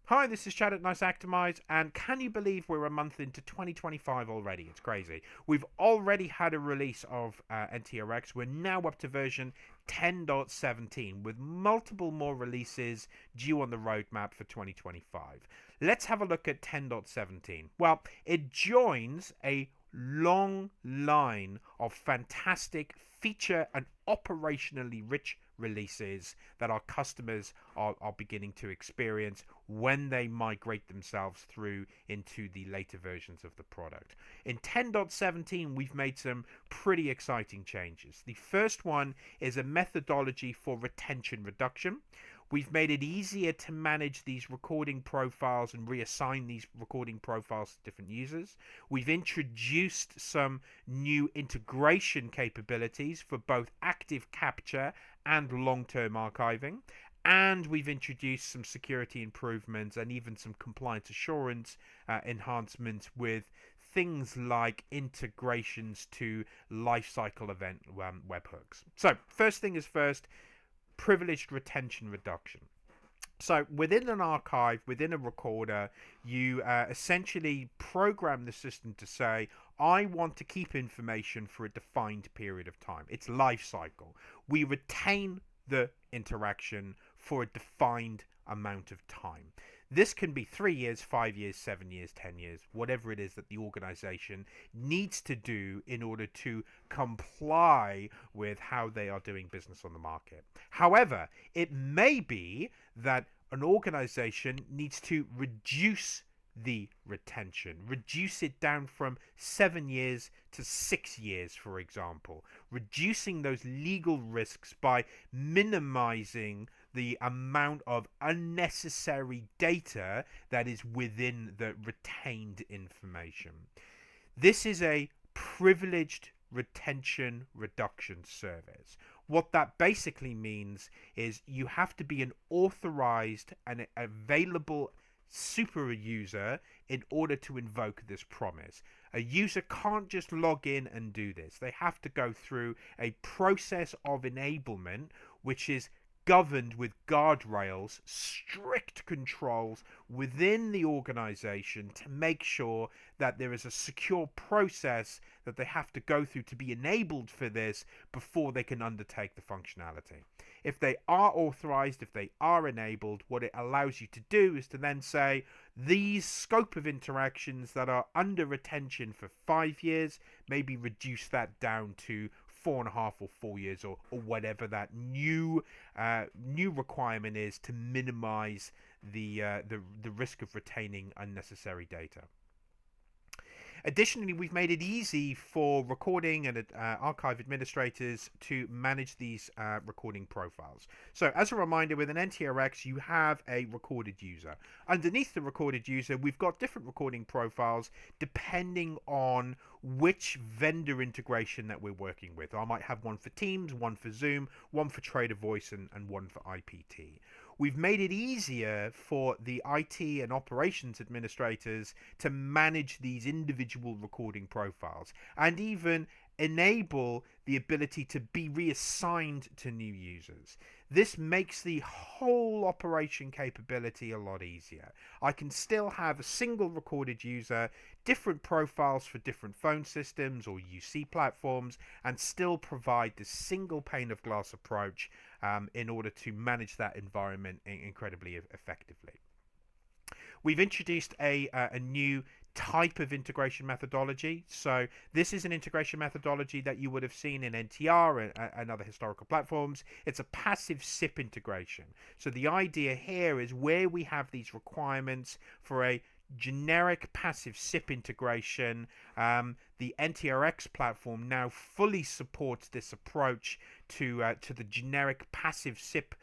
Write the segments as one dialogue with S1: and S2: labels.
S1: Hi, this is Chad at Nice Actimize, and can you believe we're a month into 2025 already? It's crazy. We've already had a release of NTR-X. We're now up to version 10.17 with multiple more releases due on the roadmap for 2025. Let's have a look at 10.17. Well, it joins a long line of fantastic feature and operationally rich releases that our customers are beginning to experience when they migrate themselves through into the later versions of the product. In 10.17, we've made some pretty exciting changes. The first one is a methodology for retention reduction. We've made it easier to manage these recording profiles and reassign these recording profiles to different users. We've introduced some new integration capabilities for both active capture and long-term archiving. And we've introduced some security improvements and even some compliance assurance enhancements with things like integrations to lifecycle event webhooks. So, first thing is first, privileged retention reduction. So within an archive, within a recorder, you essentially program the system to say, I want to keep information for a defined period of time. It's life cycle. We retain the interaction for a defined amount of time. This can be 3 years, 5 years, 7 years, 10 years, whatever it is that the organization needs to do in order to comply with how they are doing business on the market. However, it may be that an organization needs to reduce the retention, reduce it down from 7 years to 6 years, for example, reducing those legal risks by minimizing the amount of unnecessary data that is within the retained information. This is a privileged retention reduction service. What that basically means is you have to be an authorized and available super user in order to invoke this promise. A user can't just log in and do this. They have to go through a process of enablement, which is governed with guardrails, strict controls within the organization to make sure that there is a secure process that they have to go through to be enabled for this before they can undertake the functionality. If they are authorized, if they are enabled, what it allows you to do is to then say, these scope of interactions that are under retention for 5 years, maybe reduce that down to 4.5 or 4 years, or whatever that new requirement is to minimize the risk of retaining unnecessary data. Additionally, we've made it easy for recording and archive administrators to manage these recording profiles. So as a reminder, with an NTR-X, you have a recorded user. Underneath the recorded user, we've got different recording profiles depending on which vendor integration that we're working with. I might have one for Teams, one for Zoom, one for Trader Voice, and one for IPT. We've made it easier for the IT and operations administrators to manage these individual recording profiles and even enable the ability to be reassigned to new users. This makes the whole operation capability a lot easier. I can still have a single recorded user, different profiles for different phone systems or UC platforms, and still provide this single pane of glass approach in order to manage that environment incredibly effectively. We've introduced a new type of integration methodology. So this is an integration methodology that you would have seen in NTR and other historical platforms. It's a passive SIP integration. So the idea here is where we have these requirements for a generic passive SIP integration, the NTR-X platform now fully supports this approach to the generic passive SIP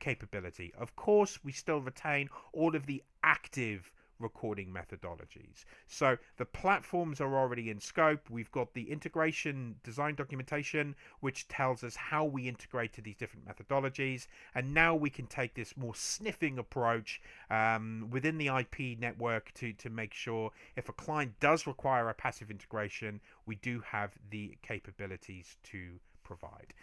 S1: capability. Of course, we still retain all of the active recording methodologies. So the platforms are already in scope. We've got the integration design documentation, which tells us how we integrate to these different methodologies. And now we can take this more sniffing approach within the IP network to make sure if a client does require a passive integration, we do have the capabilities to provide.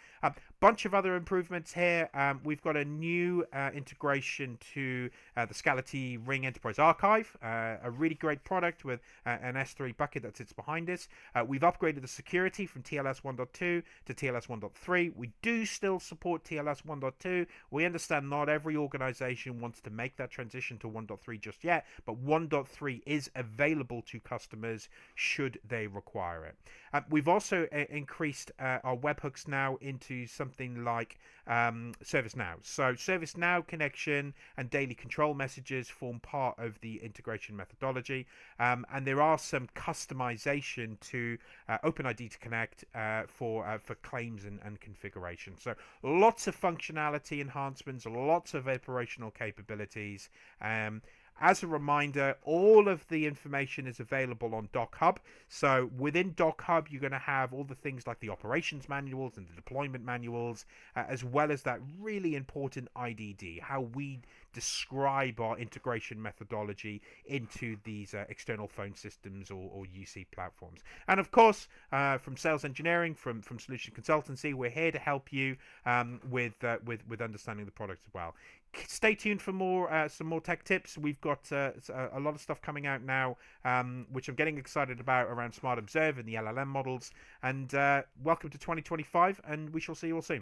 S1: Bunch of other improvements here. We've got a new integration to the Scality Ring Enterprise Archive, a really great product with an S3 bucket that sits behind us. We've upgraded the security from TLS 1.2 to TLS 1.3. We do still support TLS 1.2. We understand not every organization wants to make that transition to 1.3 just yet, but 1.3 is available to customers should they require it. We've also increased our webhooks now into something like ServiceNow. So ServiceNow connection and daily control messages form part of the integration methodology, and there are some customization to OpenID to connect for claims and configuration. So lots of functionality enhancements, lots of operational capabilities. As a reminder, all of the information is available on Doc Hub. So within Doc Hub, you're going to have all the things like the operations manuals and the deployment manuals, as well as that really important IDD, how we describe our integration methodology into these external phone systems or UC platforms. And of course, from sales engineering, from solution consultancy, we're here to help you with understanding the product as well. Stay tuned for some more tech tips. We've got a lot of stuff coming out now, which I'm getting excited about around Smart Observe and the LLM models. And welcome to 2025, and we shall see you all soon.